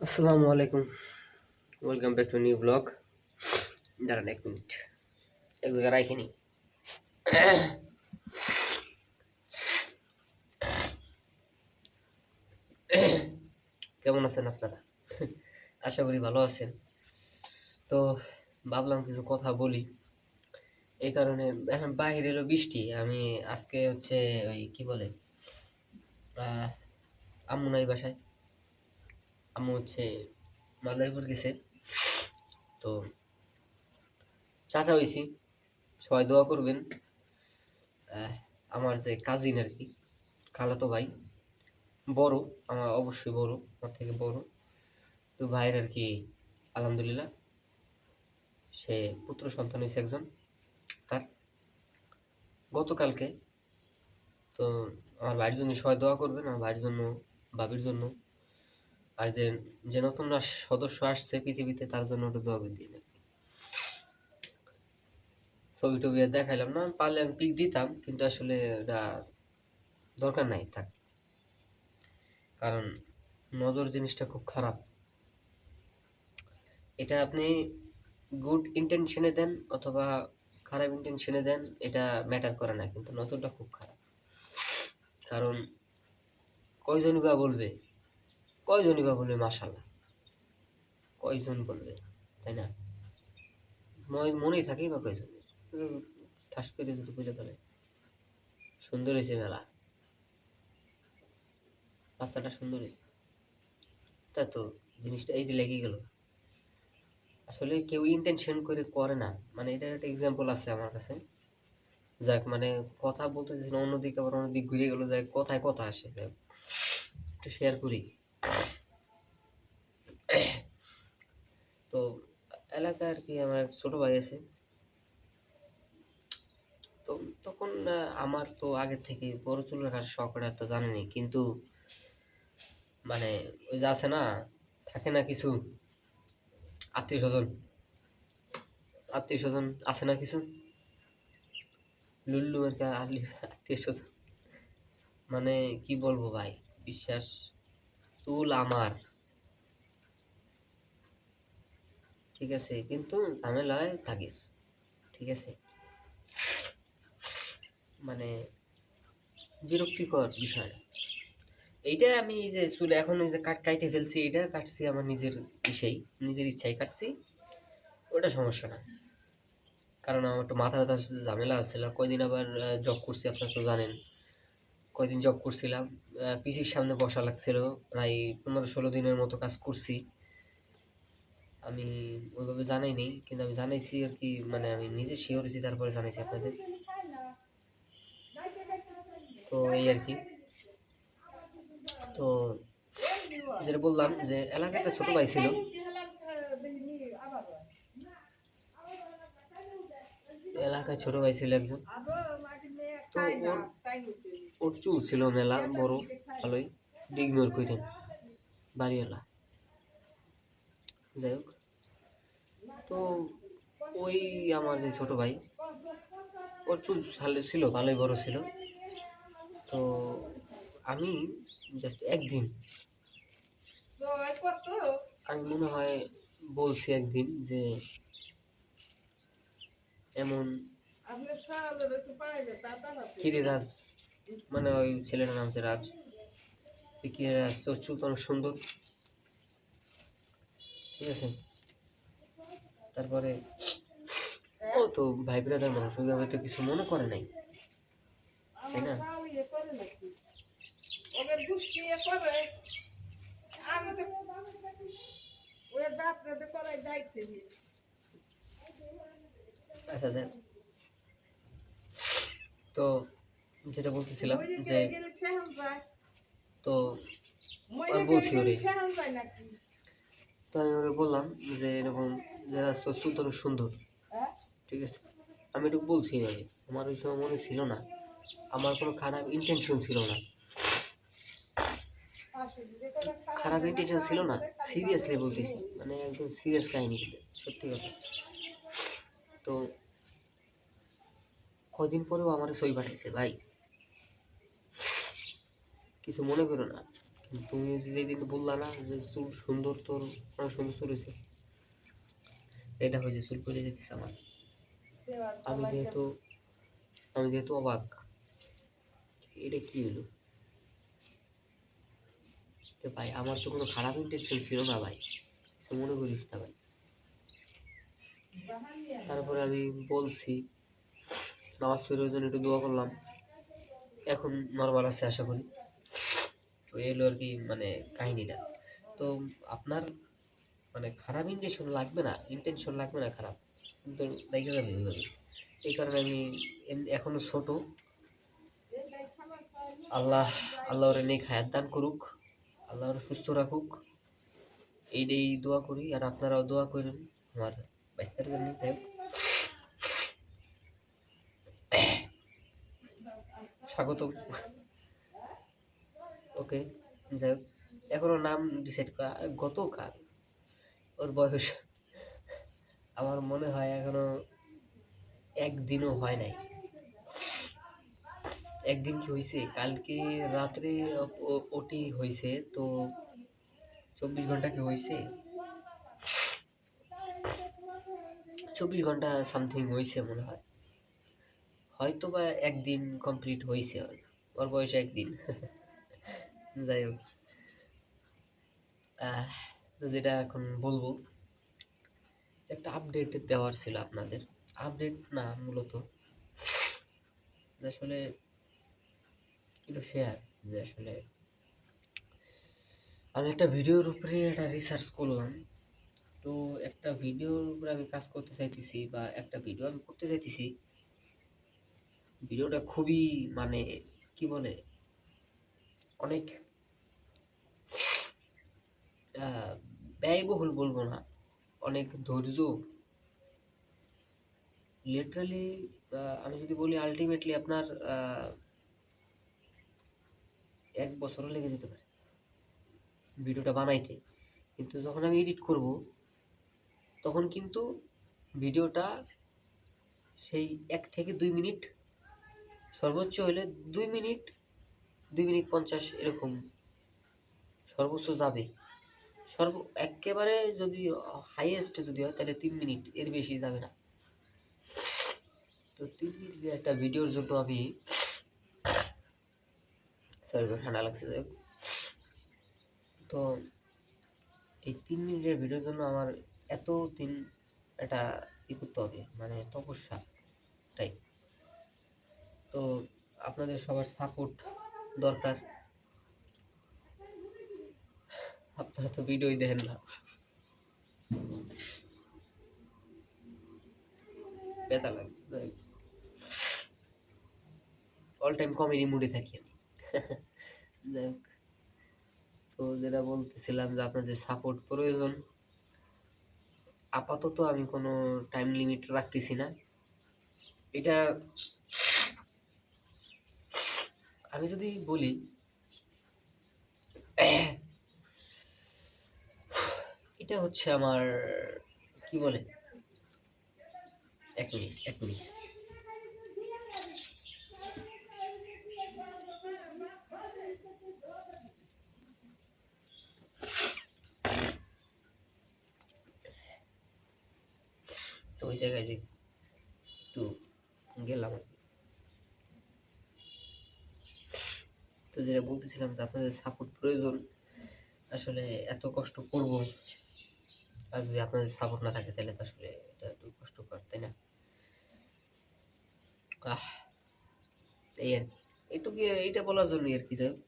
আসসালামু আলাইকুম। Welcome back to new blog. দাঁড়ান 1 মিনিট, এক জায়গায় রাখি নি। কেমন আছেন আপনারা? আশা করি ভালো আছেন। তো ভাবলাম কিছু কথা বলি, এই কারণে এখন বাইরে এলো বৃষ্টি। আমি আজকে হচ্ছে ওই কি বলে আহ, আম্মু নাই বাসায়। আম্মু হচ্ছে মাদারীপুর গেছে। তো চাচা হইছি, সবাই দোয়া করবেন। আমার যে কাজিন আর কি, খালাতো ভাই, বড়, আমার অবশ্যই বড়, আমার থেকে বড়। তো ভাইয়ের আর কি আলহামদুলিল্লাহ সে পুত্র সন্তান হয়েছে একজন তার গতকালকে। তো আমার ভাইয়ের জন্য সবাই দোয়া করবেন, আমার ভাইয়ের জন্য, ভাবির জন্য, আর যে যে নতুন সদস্য আসছে পৃথিবীতে তার জন্য একটু দোয়া করে দিন। ছবি টবি আর দেখাইলাম না, পারলে আমি পিক দিতাম, কিন্তু আসলে এটা দরকার নাই, থাক। কারণ নজর জিনিসটা খুব খারাপ। এটা আপনি গুড ইন্টেনশনে দেন অথবা খারাপ ইন্টেনশনে দেন, এটা ম্যাটার করে না, কিন্তু নজরটা খুব খারাপ। কারণ কয়জনই বা বলবে, কয়জনই বা বলবে মাশাল্লাহ, কয়জন বলবে, তাই না? মনেই থাকেই বা কয়জনের। ঠাস করে যদি বুঝে ফেলে সুন্দর হয়েছে মেলা, রাস্তাটা সুন্দর হয়েছে, তা তো জিনিসটা এই যে লেগে গেল। আসলে কেউ ইন্টেনশন করে করে না, মানে এটার একটা এক্সাম্পল আছে আমার কাছে। যাক, মানে কথা বলতেছি না, অন্যদিকে আবার অন্যদিক ঘুরে গেল, যাক কথায় কথা আসে, যাক একটু শেয়ার করি। তো এলাকায় আর কি আমার এক ছোট ভাই আছে। তো তখন আমার তো আগে থেকে বড় চুল রাখার শখ, ওটা তো জানেনি, কিন্তু মানে ওই যে আছে না, থাকে না কিছু আত্মীয় স্বজন, আত্মীয় স্বজন আছে না কিছু লুল্লু আর কি, আত্মীয় স্বজন, মানে কি বলবো ভাই, বিশ্বাস, চুল আমার, ঠিক আছে, কিন্তু ঝামেলায় থাকে, ঠিক আছে, মানে বিরক্তিকর বিষয়। এইটা আমি এই যে চুলে এখন এই যে কাইটে ফেলছি, এটা কাটছি আমার নিজের ইসেই, নিজের ইচ্ছাই কাটছি, ওটা সমস্যা না। কারণ আমার একটু মাথা ব্যথা ঝামেলা আছিল, কয়দিন আবার জব করছি, আপনারা তো জানেন। কয়দিন জব করছিলাম, পিসির সামনে বসা লাগছিল, প্রায় 15-16 দিনের মতো কাজ করছি। আমি ওইভাবে জানাই নেই, কিন্তু আমি জানাইছি আর কি, মানে আমি নিজে শিওর হয়েছি, তারপরে জানাইছি আপনাদের। তো এই আর কি। তো যেটা বললাম যে এলাকায় একটা ছোট ভাই ছিল, এলাকায় ছোট ভাই ছিল একজন। তো ওর ওর চুল ছিল মেলা বড়, ভালোই, ইগনোর করেন বাড়িওয়ালা, যাই হোক। তো ওই আমার যে ছোট ভাই, ওর চুল ছিল ভালোই বড় ছিল। তো আমি জাস্ট একদিন, আমি মনে হয় বলছি একদিন যে এমন, কিরে রাজ, মানে ওই ছেলেটার নাম হচ্ছে রাজ, কিরে রাজ, তোর চুল তো অনেক সুন্দর, ঠিক আছে। তারপরে ও তো ভাই ব্রাদার মানুষ, ওইভাবে তো কিছু মনে করে নাই, তাই না? আচ্ছা যাক। তো যেটা বলতেছিলাম যে, তো আমি বলছি ওরে, তো আমি ওরে বললাম যে এরকম, যে রাজ তোর চুল তো অনেক সুন্দর, ঠিক আছে। আমি একটু বলছি এভাবে, আমার ওই সময় মনে ছিল না, আমার কোনো খারাপ ইন্টেনশন ছিল না, খারাপ ইন্টেনশন ছিল না, সিরিয়াসলি বলতেছি, মানে একদম সিরিয়াস কাহিনী, কিন্তু সত্যি কথা। তো কয়দিন পরেও আমার ছবি পাঠাইছে, ভাই কিছু মনে করো না, তুমি যেদিন বললা না যে চুল সুন্দর, তোর অনেক সুন্দর চুল হয়েছে, এটা হয়েছে চুল পড়ে যেতেছে আমার। আমি যেহেতু আমি যেহেতু অবাক, এটা কি হলো ভাই? আমার তো কোনো খারাপ ইন্টেনশন ছিল না ভাই, কিছু মনে করিস না ভাই। তারপরে আমি বলছি, নামাজ পড়ার জন্য একটু দোয়া করলাম, এখন নর্মাল আছে আশা করি। তো এলো আর কি মানে কাহিনীটা। তো আপনার মানে খারাপ ইন্টেনশন লাগবে না খারাপ, কিন্তু দেখে যাবে ওইভাবে। এই কারণে আমি এখনো ছোট, আল্লাহ আল্লাহ ওরে নেক হায়াত দান করুক, আল্লাহ ওরে সুস্থ রাখুক, এইটাই দোয়া করি। আর আপনারাও দোয়া করেন আমার বাইস্তার জন্য। যাই হোক, স্বাগতম। ওকে, যাই হোক, এখনো নাম ডিসাইড করা, গতকাল ওর বয়স আমার মনে হয় এখনো একদিনও হয় নাই। একদিন কি হয়েছে, কালকে রাত্রে ওটি হয়েছে, তো 24 ঘন্টা কি হয়েছে, 24 ঘন্টা সামথিং হয়েছে মনে হয়, হয়তো বা একদিন কমপ্লিট হয়েছে ওর, ওর বয়সে একদিন। যাই হোক, তো যেটা এখন বলবো, একটা আপডেট দেওয়ার ছিল আপনাদের। আপডেট না, মূলত যে আসলে একটু শেয়ার, যে আসলে আমি একটা ভিডিওর উপরে একটা রিসার্চ করলাম। তো একটা ভিডিওর উপরে আমি কাজ করতে চাইতেছি, বা একটা ভিডিও আমি করতে চাইতেছি, ভিডিওটা খুবই মানে কি বলে, অনেক ব্যয়বহুল বলবো না, অনেক ধৈর্য, লিটারালি আমি যদি বলি আলটিমেটলি আপনার 1 বছরও লেগে যেতে পারে ভিডিওটা বানাইতে। কিন্তু যখন আমি এডিট করব, তখন কিন্তু ভিডিওটা সেই 1 থেকে 2 মিনিট, সর্বোচ্চ হলে 2 মিনিট, 2 মিনিট 50 এরকম সর্বোচ্চ যাবে। একেবারে যদি হাইয়েস্ট যদি হয় তাহলে 3 মিনিট, এর বেশি যাবে না। তো 3 মিনিটের একটা ভিডিওর জন্য আমি, সরি ঠান্ডা লাগছে, তো এই 3 মিনিটের ভিডিওর জন্য আমার এত দিন একটা করতে হবে, মানে তপস্যা টাইপ। তো আপনাদের সবার সাপোর্ট দরকার, আপনারা তো ভিডিওই দেখেন না, ব্যথা লাগে। অল টাইম কমেডি মুডে থাকি আমি। যাই হোক, তো যেটা বলতেছিলাম যে আপনাদের সাপোর্ট প্রয়োজন। আপাতত আমি কোনো টাইম লিমিট রাখতেছি না। এটা আমি যদি বলি, এটা হচ্ছে আমার কি বলে, 1 মিনিট 1 মিনিট। তো ওই জায়গায় যে একটু গেলাম। তো যেটা বলতেছিলাম যে আপনাদের সাপোর্ট প্রয়োজন। আসলে এত কষ্ট করব, আর যদি আপনাদের সাপোর্ট না থাকে তাহলে তো আসলে এটা একটু কষ্টকর, তাই না? আহ, এই আর কি, এইটুকু, এইটা বলার জন্য আর কি। যাই হোক,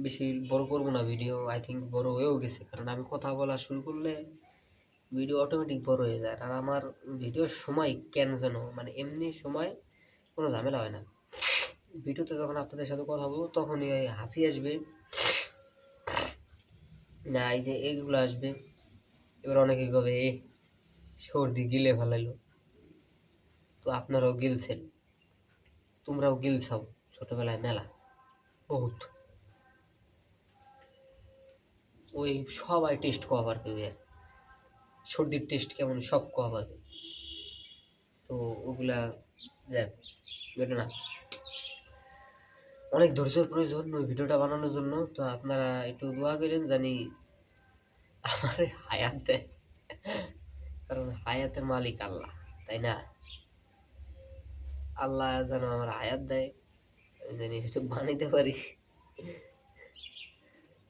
বেশি বড় করবো না ভিডিও, আই থিঙ্ক বড় হয়েও গেছে, কারণ আমি কথা বলা শুরু করলে ভিডিও অটোমেটিক বড় হয়ে যায়। আর আমার ভিডিওর সময় কেন যেন মানে এমনি সময় কোনো ঝামেলা হয় না, ভিডিওতে যখন আপনাদের সাথে কথা বলবো তখনই ওই হাসি আসবে, না এই যে এইগুলো আসবে। এবার অনেকে কবে সর্দি গিলে ফেলাইলো, তো আপনারাও গিলছেন, তোমরাও গিলছাও ছোটবেলায় মেলা বহুত, ওই সবাই টেস্ট করা পারবে, এর সর্দির টেস্ট কেমন সব করা পারবে। তো ওগুলা দেখ, বেটা না, অনেক ধৈর্যের প্রয়োজন ওই ভিডিওটা বানানোর জন্য। তো আপনারা একটু দোয়া করেন জানি আমার হায়াত দেয়, কারণ হায়াতের মালিক আল্লাহ, তাই না? আল্লাহ যেন আমার হায়াত দেয়, আমি জানি একটু বানাইতে পারি,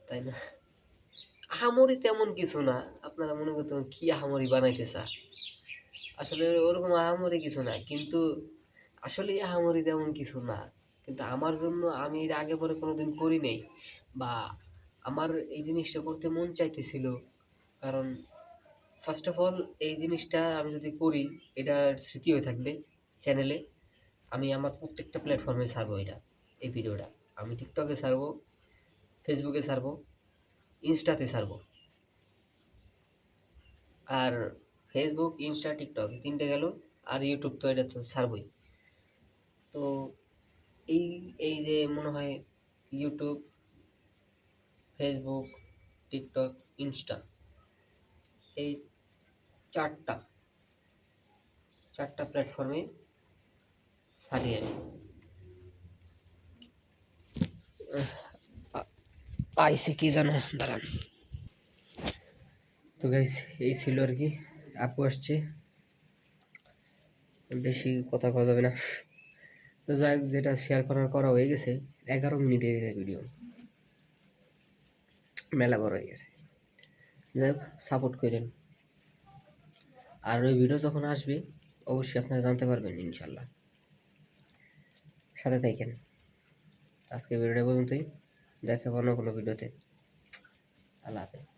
তাই না? আহামরি তেমন কিছু না। আপনারা মনে করতেন কি আহামরি বানাইতে চা, আসলে ওরকম আহামরি কিছু না, কিন্তু আসলে আহামরি তেমন কিছু না। কিন্তু আমার জন্য আমি এর আগে পরে কোনোদিন করি নাই, বা আমার এই জিনিসটা করতে মন চাইতেছিল। কারণ ফার্স্ট অফ অল এই জিনিসটা আমি যদি করি, এটা স্মৃতি হয়ে থাকবে চ্যানেলে। আমি আমার প্রত্যেকটা প্ল্যাটফর্মে ছাড়বো এটা, এই ভিডিওটা। আমি টিকটকে ছাড়বো, ফেসবুকে ছাড়বো, ইনস্টাতে ছাড়বো। আর ফেসবুক, ইনস্টা, টিকটক তিনটে গেল, আর ইউটিউব তো এটা তো ছাড়বই। তো এই এই যে মনে হয় ইউটিউব, ফেসবুক, টিকটক, ইনস্টা, এই চারটা চারটা প্ল্যাটফর্মে ছাড়ি আমি। পাইছে কি জানো, দাঁড়ান। তো গাইস এই ছিল আর কি। আপু আসছে, বেশি কথা কওয়া যাবে না। তো যাই হোক, যেটা শেয়ার করা হয়ে গেছে, 11 মিনিট হয়ে গেছে ভিডিও, মেলা বড় হয়ে গেছে। যাই হোক, সাপোর্ট করেন। আর ওই ভিডিও যখন আসবে অবশ্যই আপনারা জানতে পারবেন ইনশাল্লাহ, সাথে থাকেন। আজকে ভিডিওটা পর্যন্তই, দেখা অন্য কোনো ভিডিওতে। আল্লাহ হাফেজ।